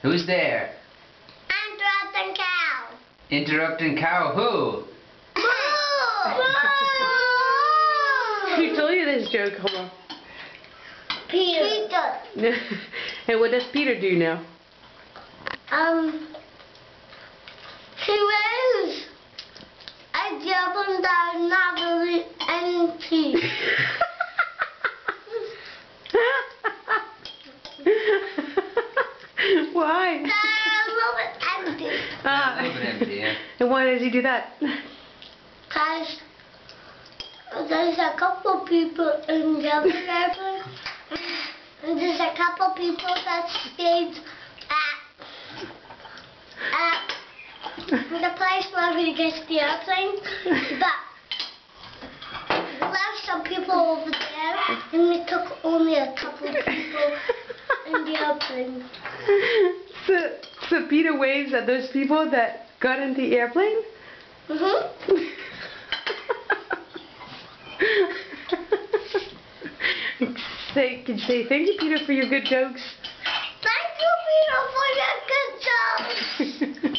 Who's there? Interrupting cow. Interrupting cow who? Who told you this joke, Homer? Peter. And what does Peter do now? He was a jump down another empty. Why? A little bit empty. A little bit empty, yeah. And why does he do that? Because there's a couple people in the other airplane. And there's a couple people that stayed at the place where we get the airplane. But we left some people over there and we took only a couple of people in the airplane. So Peter waves at those people that got in the airplane? Could you say thank you, Peter, for your good jokes? Thank you, Peter, for your good jokes.